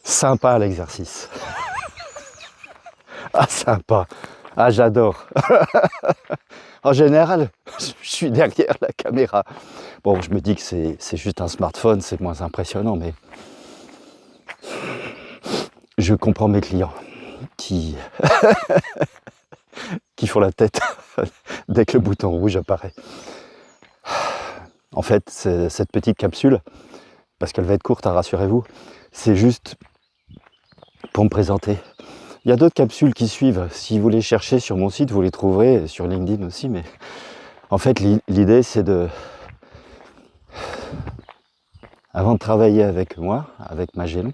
Sympa l'exercice. Ah, sympa. Ah, j'adore. En général, je suis derrière la caméra. Bon, je me dis que c'est juste un smartphone, c'est moins impressionnant, mais je comprends mes clients qui font la tête dès que le bouton rouge apparaît. En fait, cette petite capsule, parce qu'elle va être courte, hein, rassurez-vous, c'est juste pour me présenter. Il y a d'autres capsules qui suivent. Si vous les cherchez sur mon site, vous les trouverez, et sur LinkedIn aussi, mais en fait, l'idée, c'est de... Avant de travailler avec moi, avec Magellan,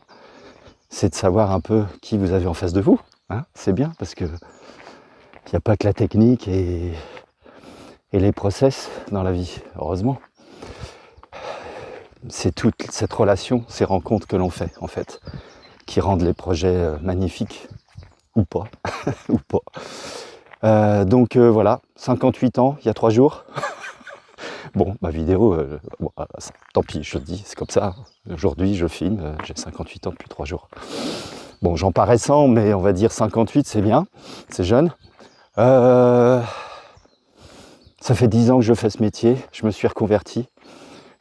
c'est de savoir un peu qui vous avez en face de vous. Hein, c'est bien, parce que il n'y a pas que la technique et les process dans la vie, heureusement. C'est toute cette relation, ces rencontres que l'on fait, en fait, qui rendent les projets magnifiques, ou pas, ou pas. Donc voilà, 58 ans, il y a 3 jours. Bon, ma vidéo, bon, tant pis, je te dis, c'est comme ça. Aujourd'hui, je filme, j'ai 58 ans depuis 3 jours. Bon, j'en parais 100, mais on va dire 58, c'est bien, c'est jeune. Ça fait 10 ans que je fais ce métier, je me suis reconverti.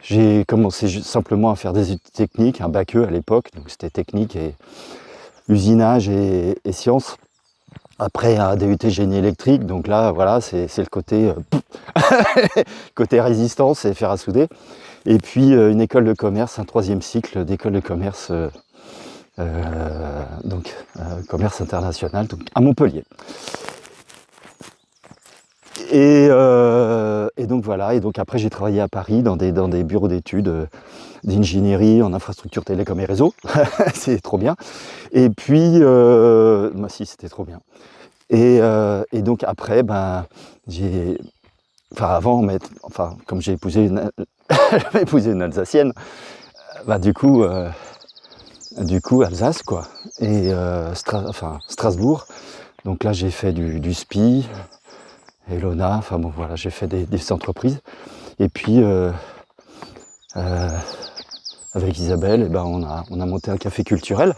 J'ai commencé simplement à faire des études techniques, un bac E à l'époque, donc c'était technique et usinage et sciences. Après un DUT génie électrique, donc là voilà, c'est le côté, côté résistance et fer à souder. Et puis une école de commerce, un 3e cycle d'école de commerce, commerce international, donc à Montpellier. Et donc voilà, et donc après j'ai travaillé à Paris dans des bureaux d'études d'ingénierie en infrastructure télécom et réseau, c'est trop bien. Et puis, moi si c'était trop bien. Et donc après, ben avant, comme j'ai épousé une Alsacienne, bah du coup Alsace quoi, et Strasbourg. Donc là j'ai fait du SPI. Elona, enfin bon voilà, j'ai fait des entreprises. Et puis avec Isabelle, on a monté un café culturel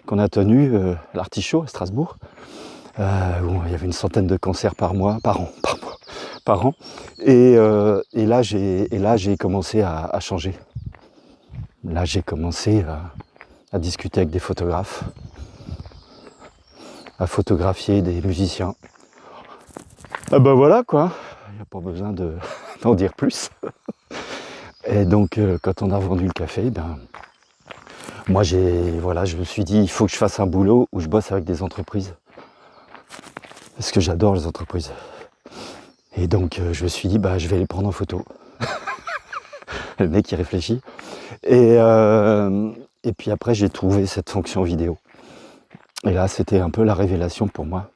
qu'on a tenu à l'Artichaut à Strasbourg, où il y avait une centaine de concerts par an. Et là j'ai commencé à changer. Là j'ai commencé à discuter avec des photographes, à photographier des musiciens. Ah bah voilà quoi, il n'y a pas besoin d'en dire plus. Et donc quand on a vendu le café, moi je me suis dit il faut que je fasse un boulot où je bosse avec des entreprises. Parce que j'adore les entreprises. Et donc je me suis dit je vais les prendre en photo. Le mec il réfléchit. Et puis après j'ai trouvé cette fonction vidéo. Et là c'était un peu la révélation pour moi.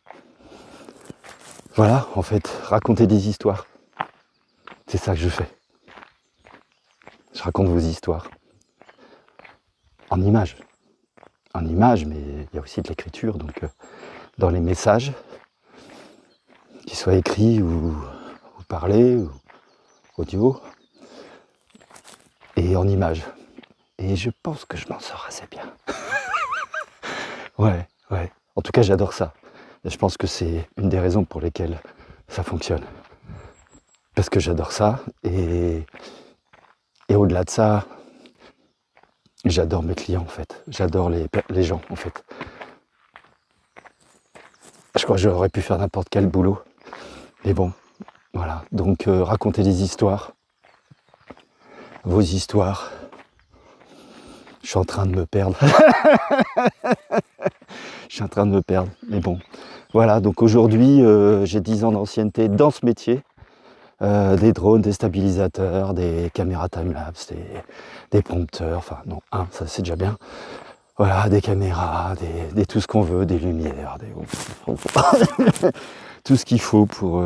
Voilà, en fait, raconter des histoires. C'est ça que je fais. Je raconte vos histoires. En images. En images, mais il y a aussi de l'écriture. Donc, dans les messages, qu'ils soient écrits ou parlés, ou audio, et en images. Et je pense que je m'en sors assez bien. Ouais. En tout cas, j'adore ça. Et je pense que c'est une des raisons pour lesquelles ça fonctionne. Parce que j'adore ça. Et au-delà de ça, j'adore mes clients en fait. J'adore les gens en fait. Je crois que j'aurais pu faire n'importe quel boulot. Mais bon, voilà. Donc raconter des histoires. Vos histoires. Je suis en train de me perdre. Mais bon. Voilà, donc aujourd'hui, j'ai 10 ans d'ancienneté dans ce métier. Des drones, des stabilisateurs, des caméras time-lapse, des prompteurs, enfin non, ça c'est déjà bien. Voilà, des caméras, des tout ce qu'on veut, des lumières, tout ce qu'il faut pour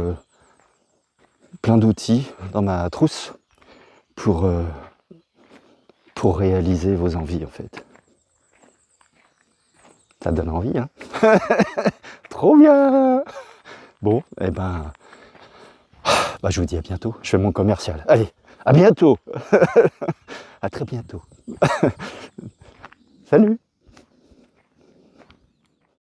plein d'outils dans ma trousse pour réaliser vos envies en fait. Ça donne envie, hein. Trop bien. Bon, je vous dis à bientôt. Je fais mon commercial. Allez, à bientôt. À très bientôt. Salut.